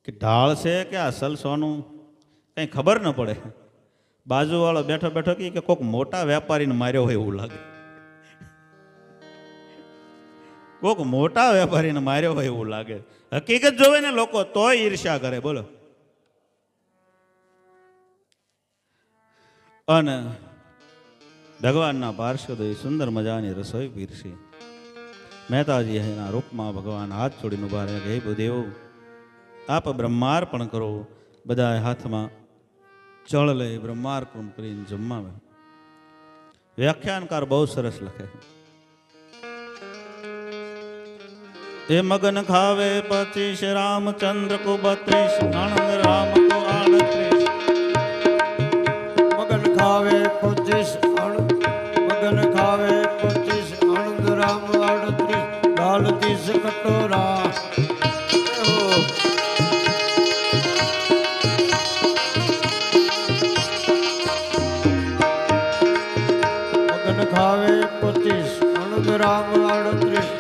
કે ઢાળ છે કે અસલ સોનું, કંઈ ખબર ન પડે. બાજુવાળો બેઠો બેઠો કે કોઈક મોટા વેપારીને માર્યો હોય એવું લાગે, કોઈક મોટા વેપારીને માર્યો હોય એવું લાગે. હકીકત જોવે ને લોકો તોય ઈર્ષ્યા કરે. બોલો. અને ભગવાનના પાર્ષદોએ સુંદર મજાની રસોઈ પીરસી. મહેતાજી એના રૂપમાં ભગવાન હાથ છોડીને ઉભા રહ્યા કે હે ભૂદેવ, આપ બ્રહ્માર્પણ કરો. બધા હાથમાં જળ લઈ બ્રહ્માર્પણ કરીને જમાવે. વ્યાખ્યાનકાર બહુ સરસ લખે. એ મગન ખાવે 25 રામચંદ્ર કો 32 આનંદ રામ કો 38. મગન ખાવે 25 મગન ખાવે 25 આનંદ રામ 38 દાલ 30 કટોરા. મગન ખાવે 25 આનંદ રામ 38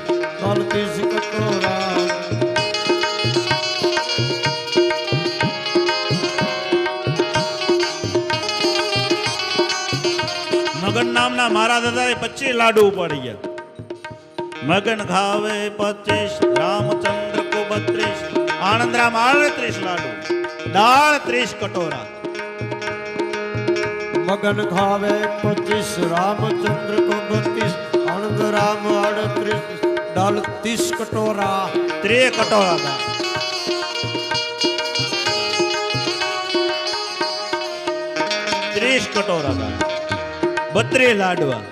દાલ 30 કટોરા. મગન નામના મારા દાદાએ 25 લાડુ ઉપાડી ગયા. મગન ખાવે 25 રામચંદ્ર કો 32 આનંદ રામ 38 લાડુ દાળ 30 કટોરા. મગન ખાવે 25 રામચંદ્ર કો 32 આનંદ રામ 38 દાલ 30 કટોરા. 3 કટોરા દાળ. 30 કટોરા દાળ. 32 લાડવા,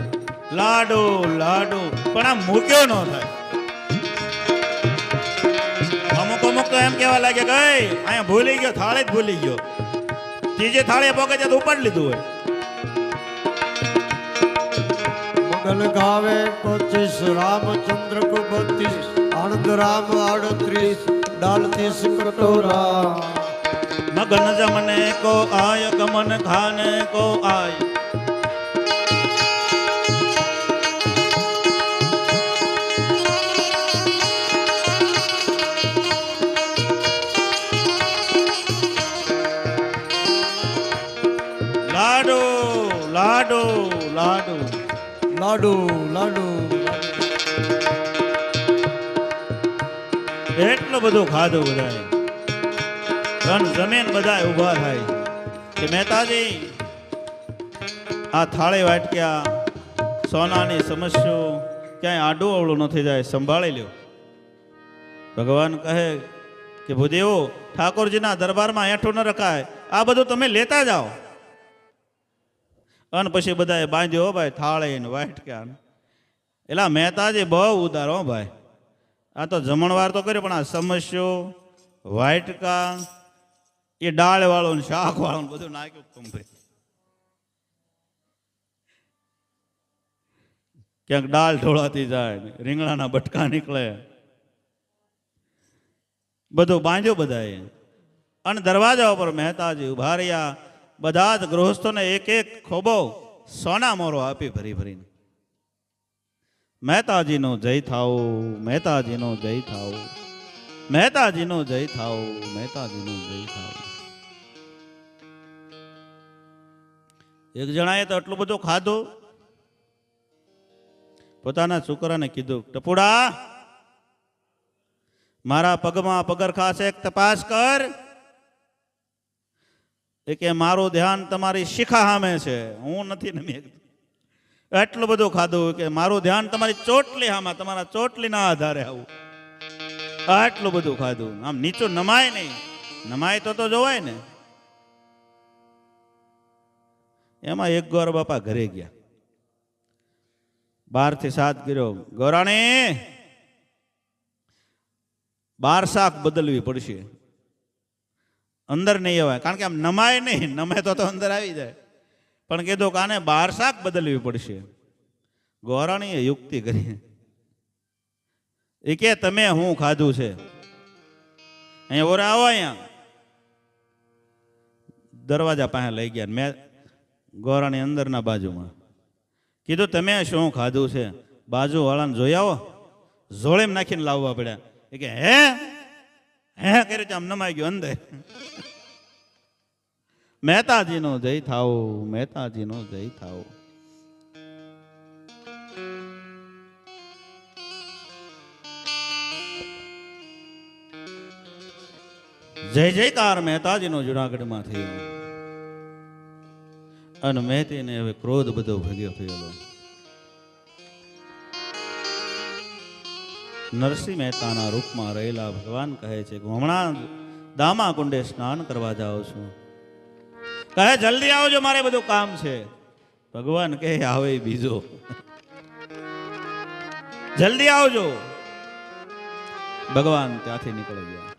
લાડુ લાડુ, પણ આ મૂક્યો ન થાય. અમુક અમુક તો એમ કેવા લાગે કે અહીંયા ભૂલી ગયો, થાળે જ ભૂલી ગયો. ત્રીજે થાળે પોકે ત્યાં તો ઉપાડી લીધું હોય. મગન ગાવે 25 રામચંદ્ર કો 32 આનંદ રામ 38 डालतीस कटोरा. मगन जमने को आय गमन खाने को आय. लाडू लाडू लाडू लाडू लाडू એટલું બધું ખાધું બધાએ. ધન જમીન બધા ઊભા થાય કે મહેતાજી આ થાળી વાટક્યા સોનાની સમસ્યો ક્યાંય આડું અવળું નથી જાય, સંભાળી લ્યો. ભગવાન કહે કે ભૂદેવો ઠાકોરજીના દરબારમાં હેઠું ન રખાય, આ બધું તમે લેતા જાઓ. અને પછી બધાએ બાંધ્યો ભાઈ થાળી ને વાટક્યા. એલા મહેતાજી બહુ ઉદાર હો ભાઈ. આ તો જમણવાર તો કર્યો, પણ આ સમસ્યો વાટકા એ દાળ વાળું શાક વાળું બધું નાખ્યું કંપે. ક્યાંક દાળ ઢોળાતી જાય, રીંગણાના બટકા નીકળે, બધું બાંધ્યું બધાએ. અને દરવાજા ઉપર મહેતાજી ઉભા રહ્યા. બધા જ ગૃહસ્થોને એક એક ખોબો સોના મોરો આપી ભરી ભરીને. મહેતાજીનો જય થાઓ, મહેતાજીનો જય થાઓ, મહેતાજીનો જય થાઓ, મહેતાજીનો જય થાઓ. એક જણાએ તો એટલું બધું ખાધું, પોતાના છોકરાને કીધું, ટપુડા મારા પગમાં પગરખા છે, એક તપાસ કર. એ કે મારું ધ્યાન તમારી શિખા સામે છે, હું નથી નમી. એટલું બધું ખાધું કે મારું ધ્યાન તમારી ચોટલી આમાં, તમારા ચોટલીના આધારે આવું. આટલું બધું ખાધું. આમ નીચું નમાય નહીં, નમાય તો જોવાય ને. એમાં એક ગોર બાપા ઘરે ગયા, 12 થી 7 કર્યો, ગોરાણી 12 શાક બદલવી પડશે, અંદર નહીં અવાય. કારણ કે આમ નમાય નહીં, નમાય તો અંદર આવી જાય. પણ કીધું કે આને 12 શાક બદલવી પડશે. ગોરાણીએ યુક્તિ કરી. એ કે તમે હું ખાધું છે, અહીંયા ઓરા આવો, અહીંયા દરવાજા પાસે લઈ ગયા. મેં ગોરાણી અંદરના બાજુમાં કીધું તમે શું ખાધું છે. બાજુ વાળાને જોઈ આવો, જોળેમ નાખીને લાવવા પડ્યા. એ કે હે હે કરે આમ નમાઈ ગયો અંદર. મહેતાજીનો જય થાઓ, મહેતાજીનો જય થાઓ. જય જયકાર મહેતાજીનો જુનાગઢમાં થયો. અને મહેતીને હવે ક્રોધ બધો ભેગો થયેલો. નરસિંહ મહેતાના રૂપમાં રહેલા ભગવાન કહે છે કે હમણાં દામા કુંડે સ્નાન કરવા જાઉં છું. કહે જલ્દી આવજો, મારે બધું કામ છે. ભગવાન કહે આવે બીજો, જલ્દી આવજો. ભગવાન ત્યાંથી નીકળી ગયા.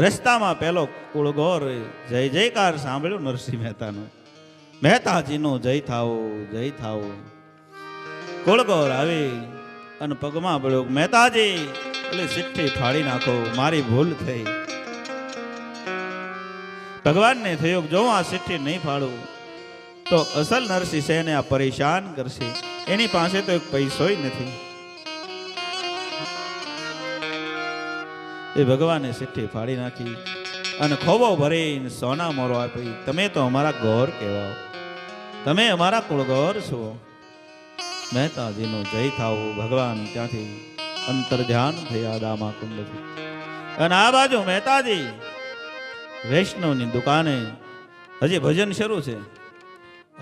રસ્તામાં પેલો કુળગોર જય જયકાર સાંભળ્યું નરસિંહ મહેતાનો. મહેતાજીનો જય થાઓ, જય થાઓ. કુળગોર આવી અને પગમાં પડ્યો, મહેતાજી એટલે ચિઠ્ઠી ફાડી નાખો, મારી ભૂલ થઈ. ભગવાનને થયું જો આ ચિઠ્ઠી નહીં ફાડું તો અસલ નરસિંહ સેને આ પરેશાન કરશે. એની પાસે તો એક પૈસોય નથી. એ ભગવાને ચિઠ્ઠી ફાડી નાખી અને ખોબો ભરીને સોના મોરો આપી. તમે તો અમારા ગોર કહેવાઓ, તમે અમારા કુળગોર છો. મહેતાજીનો જય થાઓ. ભગવાન ત્યાંથી અંતર ધ્યાન થયા દામા કુંડથી. અને આ બાજુ મહેતાજી વૈષ્ણવની દુકાને હજી ભજન શરૂ છે.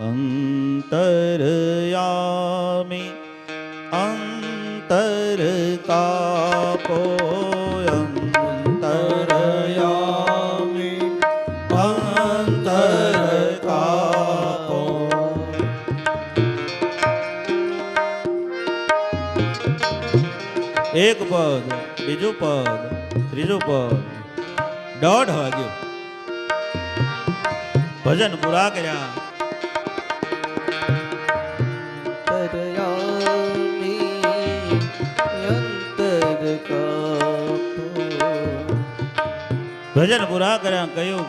અંતરયામી અંતર કાપો, અંતરયામી અંતર કાપો, એક પદ, બીજું પદ, ત્રીજું પદ, 1:30 વાગ્યો. ભજન પૂરા કર્યા. તરયામી અંતર કાપો. ભજન પૂરા કર્યા. કહ્યું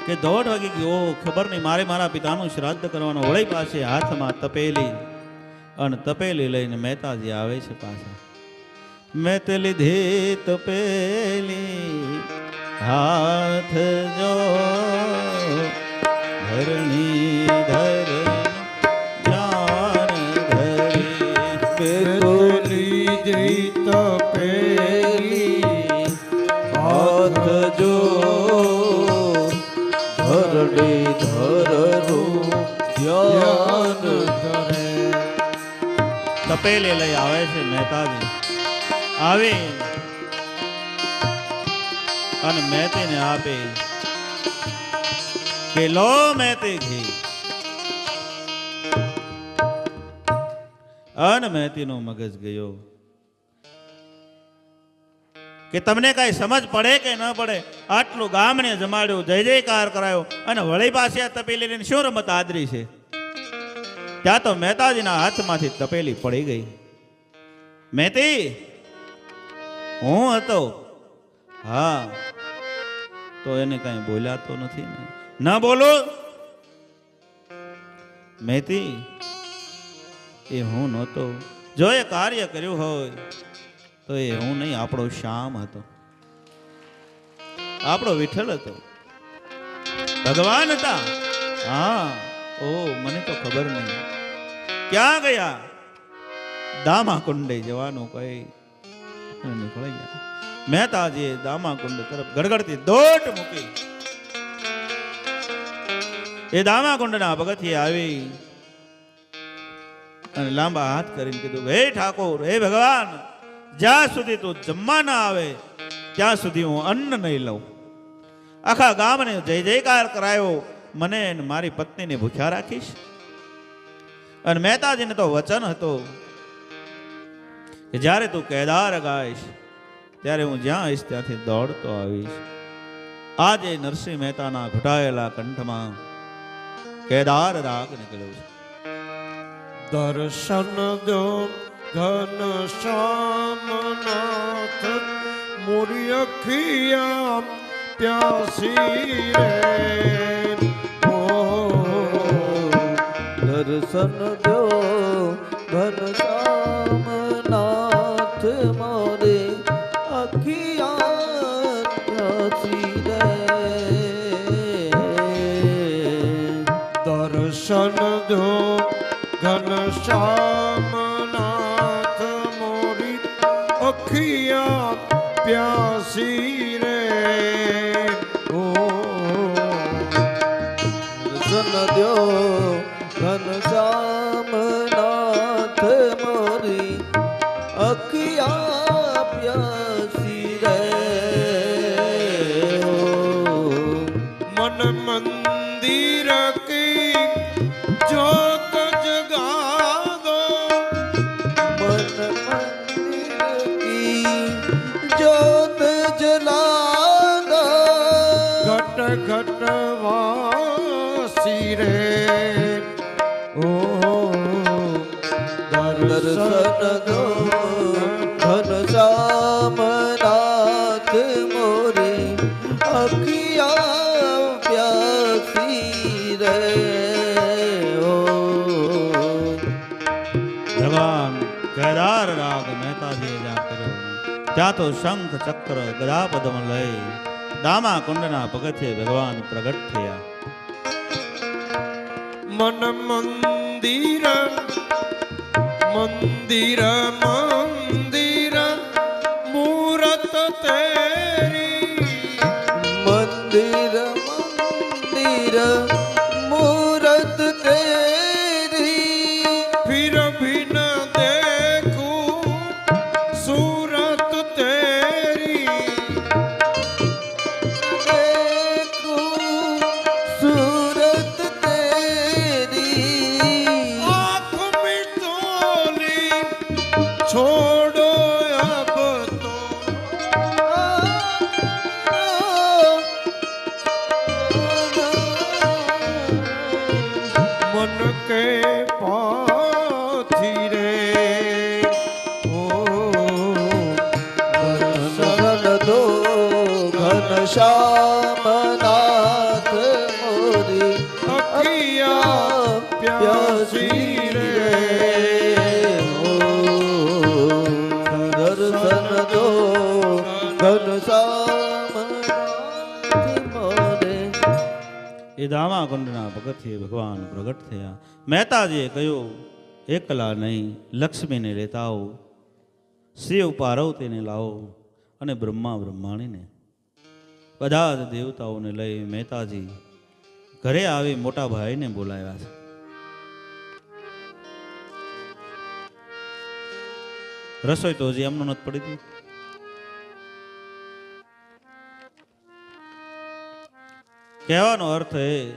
કે 1:30 વાગી ગયો. ખબર નહીં, મારે મારા પિતાનું શ્રાદ્ધ કરવાનું. વળી પાસે હાથમાં તપેલી, અને તપેલી લઈને મહેતાજી આવે છે પાછા. મેં તે લીધી તપેલી હાથ જો ધરણી ધરણ જ્ઞાન ધરી. બેતોલી જઈ તપેલી હાથ જો ધરણી ધરરું ધ્યાન ધરે. તપેલી લઈ આવે છે મહેતાજી. આવી અને મહેતીને આપે કે લો મહેતી ઘી. અને મહેતીનો મગજ ગયો કે તમને કઈ સમજ પડે કે ન પડે. આટલું ગામને જમાડ્યું, જય જયકાર કરાયો, અને વળી પાસે આ તપેલી લઈને શું રમત આદરી છે. ત્યાં તો મહેતાજીના હાથમાંથી તપેલી પડી ગઈ. મહેતી, હું હતો. હા, તો એને કઈ બોલ્યા તો નથી ને? ન બોલો. મહેતી, એ હું નહોતો. જો એ કાર્ય કર્યું હોય તો એ હું નહીં, આપણો શ્યામ હતો, આપણો વિઠ્ઠલ હતો, ભગવાન હતા. હા, ઓ મને તો ખબર નહીં ક્યાં ગયા. દામા કુંડે જવાનું કઈ નીકળી ગયા. મહેતાજીએ દામા કુંડ તરફ ગડગડતી દોટ મૂકી. એ દામા કુંડના પગથિયે આવી અને લાંબા હાથ કરીને કીધું, હે ઠાકોર, હે ભગવાન, જ્યાં સુધી તું જમવા ના આવે ત્યાં સુધી હું અન્ન નહીં લઉં. આખા ગામને જય જયકાર કરાયો, મને અને મારી પત્નીને ભૂખ્યા રાખીશ. અને મહેતાજીને તો વચન હતો કે જ્યારે તું કેદાર ગાઈશ ત્યારે હું જ્યાં આવીશ ત્યાંથી દોડતો આવીશ. આજે નરસિંહ મહેતાના ઘૂંટાયેલા કંઠમાં કેદાર રાગ નીકળ્યો છે. દર્શન દો ઘન શ્યામનાથ મોરી અખિયા પ્યાસી રે. દર્શન દો ઘનશ્યામનાથ મોરે અખિયા પ્યાસી રે. દર્શન દો ઘનશ્યામનાથ મોરી અખિયા પ્યાસી રે. ઓ દર્શન દો ઘનશ્યામનાથ મોરી અખિયા પ્યાસી રે. મન મંદિર કી જ્યોત જગા દો. मन मंदिर की ज्योत जला दो. ઘટ ઘટ વાસી રે. ઓ दर्शन दो घनश्यामनाथ मोरे अखियाँ प्यासी रे. ओ ભગવાન કેદાર રાગ મહેતાજીએ જ્યાં કર્યો ત્યાં તો શંખ ચક્ર ગદા પદ્મ લઈ દામા કુંડના પગથિયે ભગવાન પ્રગટ થયા. મન મંદિર મંદિર મંદિર મૂરત તેરી. मंदिर मंदिर मूरत तेरी. फिर भी न देखूं सूरत तेरी. देखूं सूरत तेरी. आँख में तोली छोड़ ઘનશ્યામનાથ મોરી અખિયા પ્યાસી રે દર્શન દો ઘનશ્યામનાથ મોરે. એ દામાકુંડના પગથિયે ભગવાન પ્રગટ થયા. મહેતાજીએ કહ્યું, એકલા નહીં, લક્ષ્મીને લેતા આવો, શિવ પાર્વતીને લાવો અને બ્રહ્મા બ્રહ્માણીને, બધા જ દેવતાઓને લઈ મહેતાજી ઘરે આવી મોટા ભાઈને બોલાવ્યા છે. રસોઈ તો હજી એમનું નથી પડી હતી. કહેવાનો અર્થ એ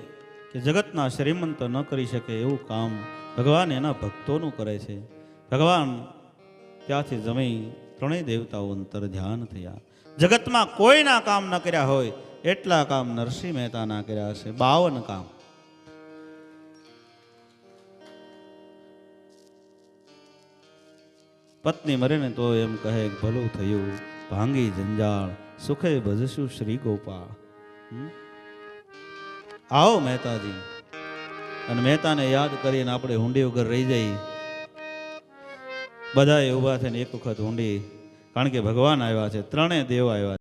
કે જગતના શ્રીમંત ન કરી શકે એવું કામ ભગવાન એના ભક્તોનું કરે છે. ભગવાન ત્યાંથી જમી ત્રણેય દેવતાઓ અંતર ધ્યાન થયા. જગતમાં કોઈના કામ ન કર્યા હોય એટલા કામ નરસિંહ મહેતાના કર્યા છે, 52 કામ. પત્ની મરે ને તો એમ કહે, ભલું થયું, ભાંગી જંજાળ, સુખે ભજશું શ્રી ગોપાળ. આવો મહેતાજી. અને મહેતાને યાદ કરીને આપણે હુંડી વગર રહી જઈએ. બધાએ ઊભા થઈને એક વખત હુંડી, કારણ કે ભગવાન આવ્યા છે, ત્રણેય દેવ આવ્યા.